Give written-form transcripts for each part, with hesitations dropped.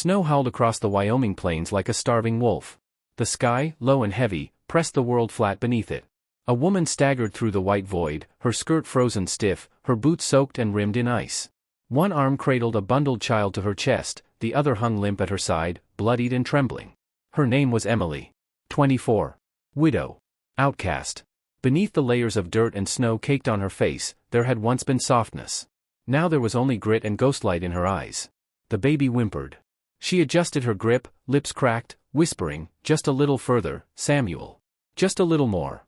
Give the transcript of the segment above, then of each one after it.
Snow howled across the Wyoming plains like a starving wolf. The sky, low and heavy, pressed the world flat beneath it. A woman staggered through the white void, her skirt frozen stiff, her boots soaked and rimmed in ice. One arm cradled a bundled child to her chest, the other hung limp at her side, bloodied and trembling. Her name was Emily. 24. Widow. Outcast. Beneath the layers of dirt and snow caked on her face, there had once been softness. Now there was only grit and ghostlight in her eyes. The baby whimpered. She adjusted her grip, lips cracked, whispering, "Just a little further, Samuel. Just a little more."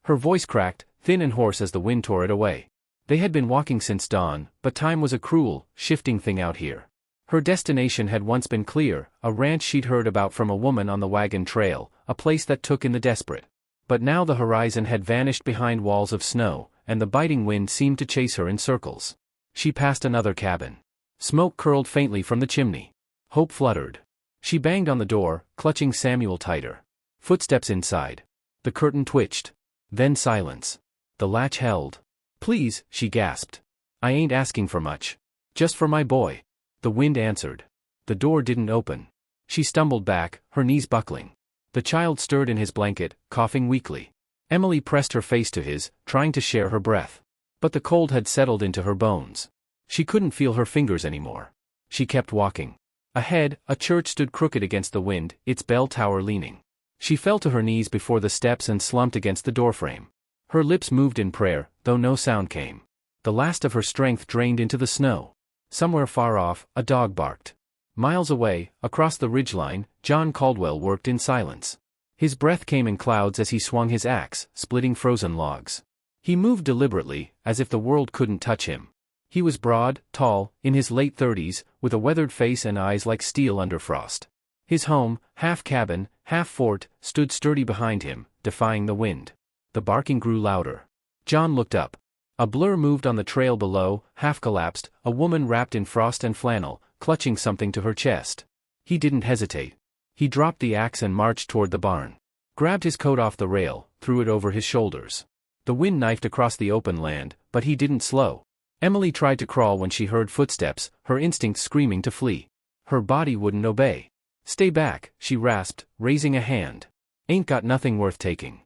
Her voice cracked, thin and hoarse as the wind tore it away. They had been walking since dawn, but time was a cruel, shifting thing out here. Her destination had once been clear, a ranch she'd heard about from a woman on the wagon trail, a place that took in the desperate. But now the horizon had vanished behind walls of snow, and the biting wind seemed to chase her in circles. She passed another cabin. Smoke curled faintly from the chimney. Hope fluttered. She banged on the door, clutching Samuel tighter. Footsteps inside. The curtain twitched. Then silence. The latch held. "Please," she gasped. "I ain't asking for much. Just for my boy." The wind answered. The door didn't open. She stumbled back, her knees buckling. The child stirred in his blanket, coughing weakly. Emily pressed her face to his, trying to share her breath. But the cold had settled into her bones. She couldn't feel her fingers anymore. She kept walking. Ahead, a church stood crooked against the wind, its bell tower leaning. She fell to her knees before the steps and slumped against the doorframe. Her lips moved in prayer, though no sound came. The last of her strength drained into the snow. Somewhere far off, a dog barked. Miles away, across the ridgeline, John Caldwell worked in silence. His breath came in clouds as he swung his axe, splitting frozen logs. He moved deliberately, as if the world couldn't touch him. He was broad, tall, in his late 30s, with a weathered face and eyes like steel under frost. His home, half cabin, half fort, stood sturdy behind him, defying the wind. The barking grew louder. John looked up. A blur moved on the trail below, half collapsed, a woman wrapped in frost and flannel, clutching something to her chest. He didn't hesitate. He dropped the axe and marched toward the barn. Grabbed his coat off the rail, threw it over his shoulders. The wind knifed across the open land, but he didn't slow. Emily tried to crawl when she heard footsteps, her instinct screaming to flee. Her body wouldn't obey. "Stay back," she rasped, raising a hand. "Ain't got nothing worth taking."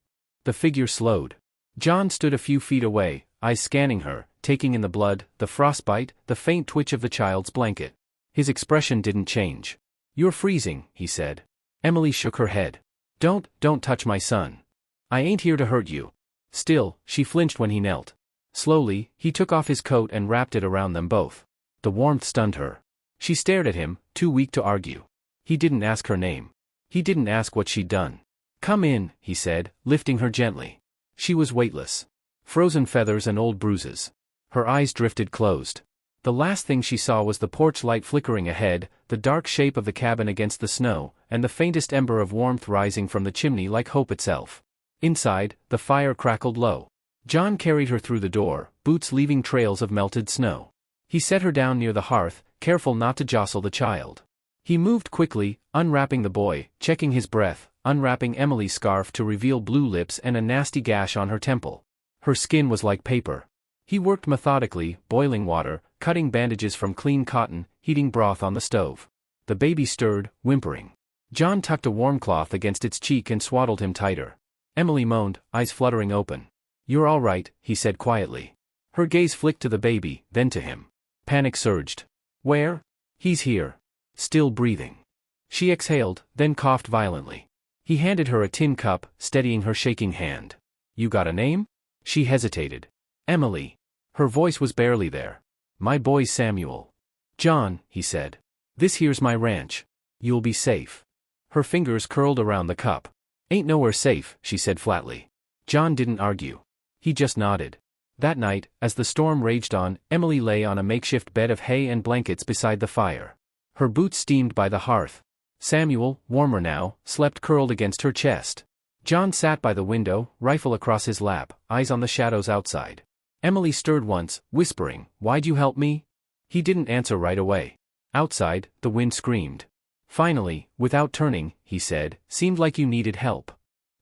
The figure slowed. John stood a few feet away, eyes scanning her, taking in the blood, the frostbite, the faint twitch of the child's blanket. His expression didn't change. "You're freezing," he said. Emily shook her head. Don't touch my son. I ain't here to hurt you." Still, she flinched when he knelt. Slowly, he took off his coat and wrapped it around them both. The warmth stunned her. She stared at him, too weak to argue. He didn't ask her name. He didn't ask what she'd done. "Come in," he said, lifting her gently. She was weightless. Frozen feathers and old bruises. Her eyes drifted closed. The last thing she saw was the porch light flickering ahead, the dark shape of the cabin against the snow, and the faintest ember of warmth rising from the chimney like hope itself. Inside, the fire crackled low. John carried her through the door, boots leaving trails of melted snow. He set her down near the hearth, careful not to jostle the child. He moved quickly, unwrapping the boy, checking his breath, unwrapping Emily's scarf to reveal blue lips and a nasty gash on her temple. Her skin was like paper. He worked methodically, boiling water, cutting bandages from clean cotton, heating broth on the stove. The baby stirred, whimpering. John tucked a warm cloth against its cheek and swaddled him tighter. Emily moaned, eyes fluttering open. "You're all right," he said quietly. Her gaze flicked to the baby, then to him. Panic surged. "Where?" "He's here. Still breathing." She exhaled, then coughed violently. He handed her a tin cup, steadying her shaking hand. "You got a name?" She hesitated. "Emily." Her voice was barely there. "My boy's Samuel." "John," he said. "This here's my ranch. You'll be safe." Her fingers curled around the cup. "Ain't nowhere safe," she said flatly. John didn't argue. He just nodded. That night, as the storm raged on, Emily lay on a makeshift bed of hay and blankets beside the fire. Her boots steamed by the hearth. Samuel, warmer now, slept curled against her chest. John sat by the window, rifle across his lap, eyes on the shadows outside. Emily stirred once, whispering, "Why'd you help me?" He didn't answer right away. Outside, the wind screamed. Finally, without turning, he said, "Seemed like you needed help."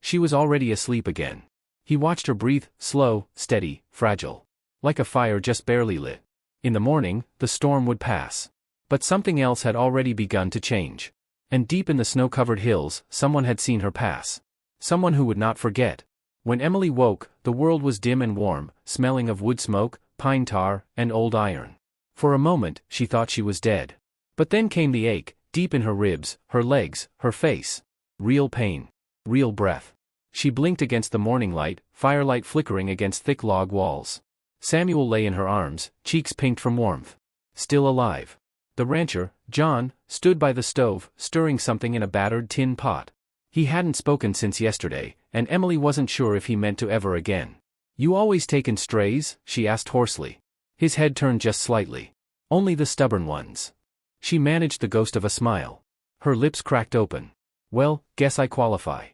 She was already asleep again. He watched her breathe, slow, steady, fragile. Like a fire just barely lit. In the morning, the storm would pass. But something else had already begun to change. And deep in the snow-covered hills, someone had seen her pass. Someone who would not forget. When Emily woke, the world was dim and warm, smelling of wood smoke, pine tar, and old iron. For a moment, she thought she was dead. But then came the ache, deep in her ribs, her legs, her face. Real pain. Real breath. She blinked against the morning light, firelight flickering against thick log walls. Samuel lay in her arms, cheeks pinked from warmth. Still alive. The rancher, John, stood by the stove, stirring something in a battered tin pot. He hadn't spoken since yesterday, and Emily wasn't sure if he meant to ever again. "You always take in strays?" she asked hoarsely. His head turned just slightly. "Only the stubborn ones." She managed the ghost of a smile. Her lips cracked open. "Well, guess I qualify."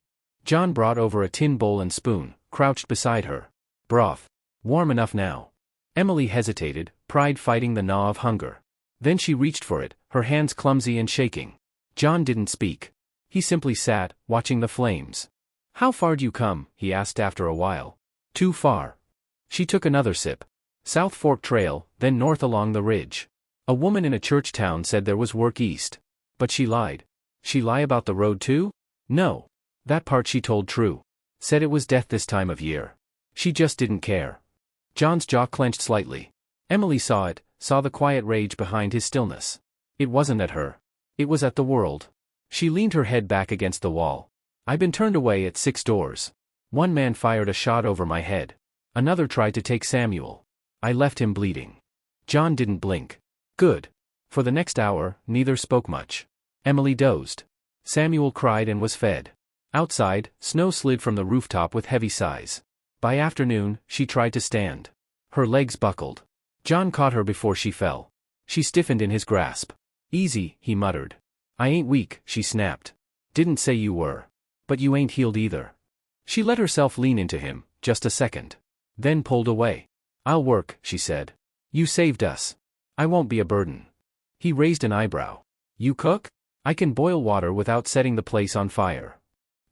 John brought over a tin bowl and spoon, crouched beside her. "Broth. Warm enough now." Emily hesitated, pride fighting the gnaw of hunger. Then she reached for it, her hands clumsy and shaking. John didn't speak. He simply sat, watching the flames. "How far do you come?" he asked after a while. "Too far." She took another sip. "South Fork Trail, then north along the ridge. A woman in a church town said there was work east. But she lied." "She lie about the road too?" "No. That part she told true. Said it was death this time of year. She just didn't care." John's jaw clenched slightly. Emily saw it, saw the quiet rage behind his stillness. It wasn't at her. It was at the world. She leaned her head back against the wall. "I've been turned away at 6 doors. One man fired a shot over my head. Another tried to take Samuel. I left him bleeding." John didn't blink. "Good." For the next hour, neither spoke much. Emily dozed. Samuel cried and was fed. Outside, snow slid from the rooftop with heavy sighs. By afternoon, she tried to stand. Her legs buckled. John caught her before she fell. She stiffened in his grasp. "Easy," he muttered. "I ain't weak," she snapped. "Didn't say you were. But you ain't healed either." She let herself lean into him, just a second. Then pulled away. "I'll work," she said. "You saved us. I won't be a burden." He raised an eyebrow. "You cook?" "I can boil water without setting the place on fire."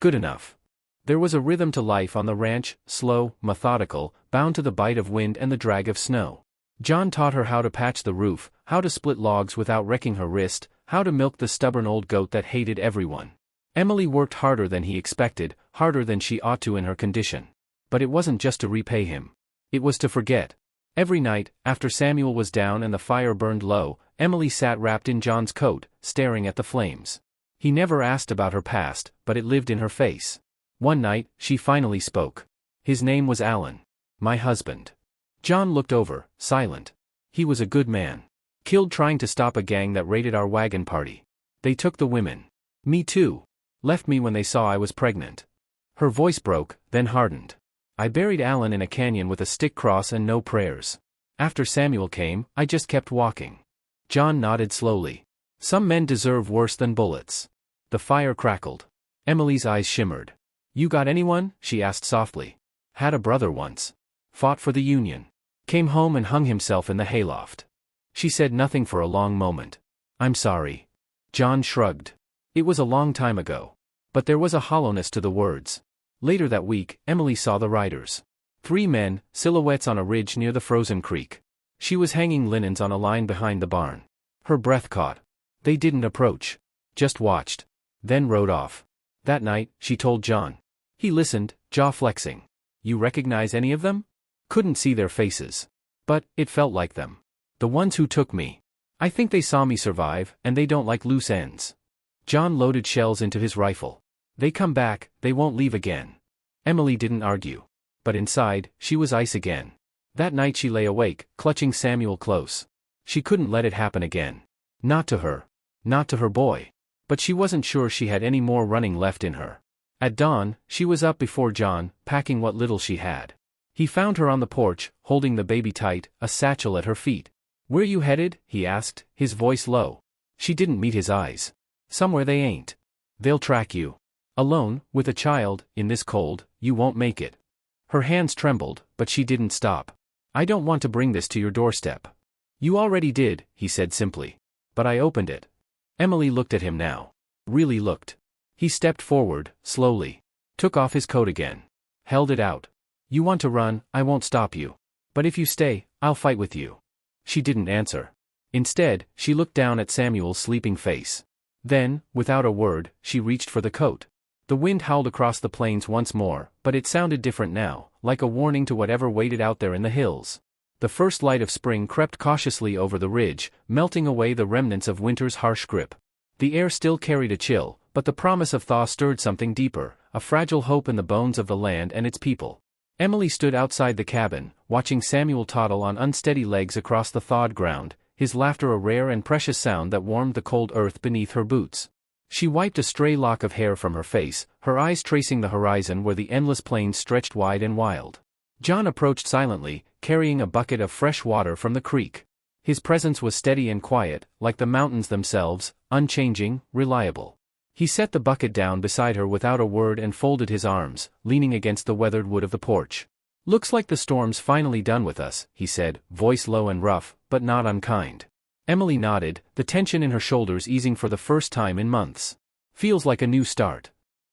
"Good enough." There was a rhythm to life on the ranch, slow, methodical, bound to the bite of wind and the drag of snow. John taught her how to patch the roof, how to split logs without wrecking her wrist, how to milk the stubborn old goat that hated everyone. Emily worked harder than he expected, harder than she ought to in her condition. But it wasn't just to repay him. It was to forget. Every night, after Samuel was down and the fire burned low, Emily sat wrapped in John's coat, staring at the flames. He never asked about her past, but it lived in her face. One night, she finally spoke. His name was Alan. "My husband." John looked over, silent. "He was a good man. Killed trying to stop a gang that raided our wagon party. They took the women. Me too. Left me when they saw I was pregnant." Her voice broke, then hardened. "I buried Alan in a canyon with a stick cross and no prayers. After Samuel came, I just kept walking." John nodded slowly. "Some men deserve worse than bullets." The fire crackled. Emily's eyes shimmered. "You got anyone?" she asked softly. "Had a brother once. Fought for the Union. Came home and hung himself in the hayloft." She said nothing for a long moment. "I'm sorry." John shrugged. It was a long time ago. But there was a hollowness to the words. Later that week, Emily saw the riders. 3 men, silhouettes on a ridge near the frozen creek. She was hanging linens on a line behind the barn. Her breath caught. They didn't approach. Just watched. Then rode off. That night, she told John. He listened, jaw flexing. "You recognize any of them?" "Couldn't see their faces. But, it felt like them. The ones who took me. I think they saw me survive, and they don't like loose ends." John loaded shells into his rifle. "They come back, they won't leave again." Emily didn't argue. But inside, she was ice again. That night she lay awake, clutching Samuel close. She couldn't let it happen again. Not to her. Not to her boy. But she wasn't sure she had any more running left in her. At dawn, she was up before John, packing what little she had. He found her on the porch, holding the baby tight, a satchel at her feet. "Where you headed?" he asked, his voice low. She didn't meet his eyes. "Somewhere they ain't. They'll track you. Alone, with a child, in this cold, you won't make it." Her hands trembled, but she didn't stop. "I don't want to bring this to your doorstep." "You already did," he said simply. "But I opened it." Emily looked at him now. Really looked. He stepped forward, slowly. Took off his coat again. Held it out. "You want to run, I won't stop you. But if you stay, I'll fight with you." She didn't answer. Instead, she looked down at Samuel's sleeping face. Then, without a word, she reached for the coat. The wind howled across the plains once more, but it sounded different now, like a warning to whatever waited out there in the hills. The first light of spring crept cautiously over the ridge, melting away the remnants of winter's harsh grip. The air still carried a chill, but the promise of thaw stirred something deeper, a fragile hope in the bones of the land and its people. Emily stood outside the cabin, watching Samuel toddle on unsteady legs across the thawed ground, his laughter a rare and precious sound that warmed the cold earth beneath her boots. She wiped a stray lock of hair from her face, her eyes tracing the horizon where the endless plains stretched wide and wild. John approached silently, carrying a bucket of fresh water from the creek. His presence was steady and quiet, like the mountains themselves, unchanging, reliable. He set the bucket down beside her without a word and folded his arms, leaning against the weathered wood of the porch. "Looks like the storm's finally done with us," he said, voice low and rough, but not unkind. Emily nodded, the tension in her shoulders easing for the first time in months. "Feels like a new start."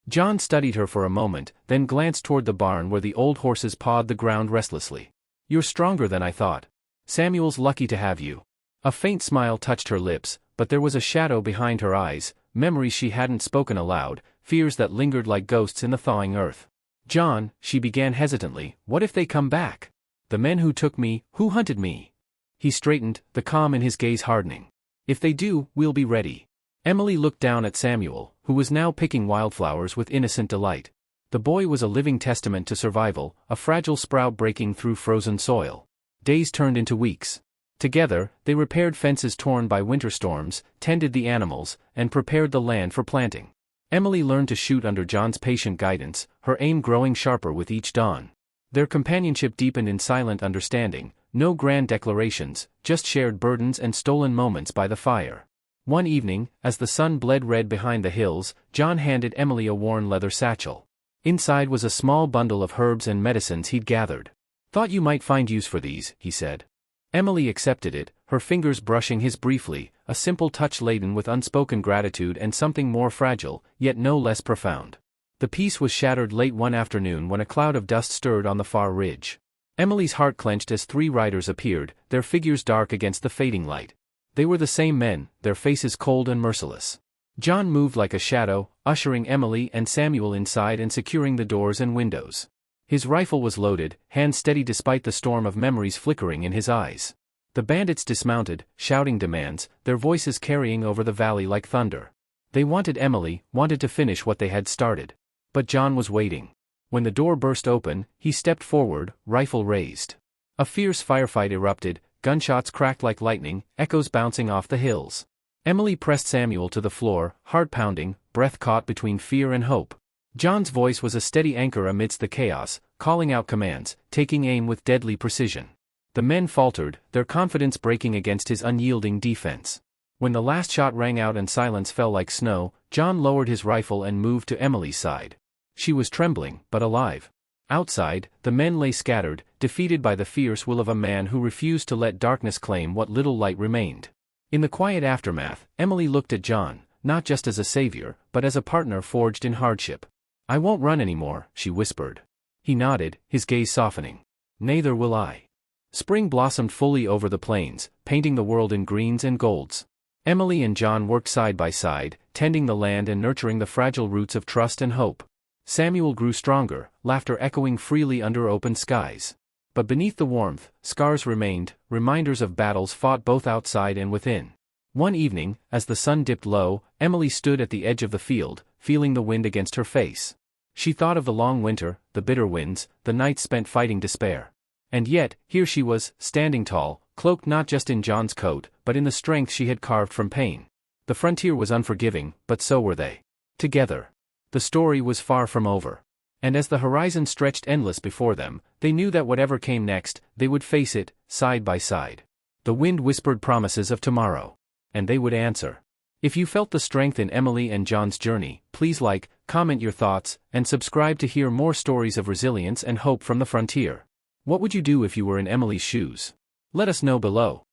John studied her for a moment, then glanced toward the barn where the old horses pawed the ground restlessly. "You're stronger than I thought. Samuel's lucky to have you." A faint smile touched her lips, but there was a shadow behind her eyes, memories she hadn't spoken aloud, fears that lingered like ghosts in the thawing earth. "John," she began hesitantly, "what if they come back? The men who took me, who hunted me?" He straightened, the calm in his gaze hardening. "If they do, we'll be ready." Emily looked down at Samuel, who was now picking wildflowers with innocent delight. The boy was a living testament to survival, a fragile sprout breaking through frozen soil. Days turned into weeks. Together, they repaired fences torn by winter storms, tended the animals, and prepared the land for planting. Emily learned to shoot under John's patient guidance, her aim growing sharper with each dawn. Their companionship deepened in silent understanding, no grand declarations, just shared burdens and stolen moments by the fire. One evening, as the sun bled red behind the hills, John handed Emily a worn leather satchel. Inside was a small bundle of herbs and medicines he'd gathered. "Thought you might find use for these," he said. Emily accepted it, her fingers brushing his briefly, a simple touch laden with unspoken gratitude and something more fragile, yet no less profound. The peace was shattered late one afternoon when a cloud of dust stirred on the far ridge. Emily's heart clenched as 3 riders appeared, their figures dark against the fading light. They were the same men, their faces cold and merciless. John moved like a shadow, ushering Emily and Samuel inside and securing the doors and windows. His rifle was loaded, hands steady despite the storm of memories flickering in his eyes. The bandits dismounted, shouting demands, their voices carrying over the valley like thunder. They wanted Emily, wanted to finish what they had started. But John was waiting. When the door burst open, he stepped forward, rifle raised. A fierce firefight erupted, gunshots cracked like lightning, echoes bouncing off the hills. Emily pressed Samuel to the floor, heart pounding, breath caught between fear and hope. John's voice was a steady anchor amidst the chaos, calling out commands, taking aim with deadly precision. The men faltered, their confidence breaking against his unyielding defense. When the last shot rang out and silence fell like snow, John lowered his rifle and moved to Emily's side. She was trembling, but alive. Outside, the men lay scattered, defeated by the fierce will of a man who refused to let darkness claim what little light remained. In the quiet aftermath, Emily looked at John, not just as a savior, but as a partner forged in hardship. "I won't run anymore," she whispered. He nodded, his gaze softening. "Neither will I." Spring blossomed fully over the plains, painting the world in greens and golds. Emily and John worked side by side, tending the land and nurturing the fragile roots of trust and hope. Samuel grew stronger, laughter echoing freely under open skies. But beneath the warmth, scars remained, reminders of battles fought both outside and within. One evening, as the sun dipped low, Emily stood at the edge of the field, feeling the wind against her face. She thought of the long winter, the bitter winds, the nights spent fighting despair. And yet, here she was, standing tall, cloaked not just in John's coat, but in the strength she had carved from pain. The frontier was unforgiving, but so were they. Together. The story was far from over. And as the horizon stretched endless before them, they knew that whatever came next, they would face it, side by side. The wind whispered promises of tomorrow. And they would answer. If you felt the strength in Emily and John's journey, please like, comment your thoughts, and subscribe to hear more stories of resilience and hope from the frontier. What would you do if you were in Emily's shoes? Let us know below.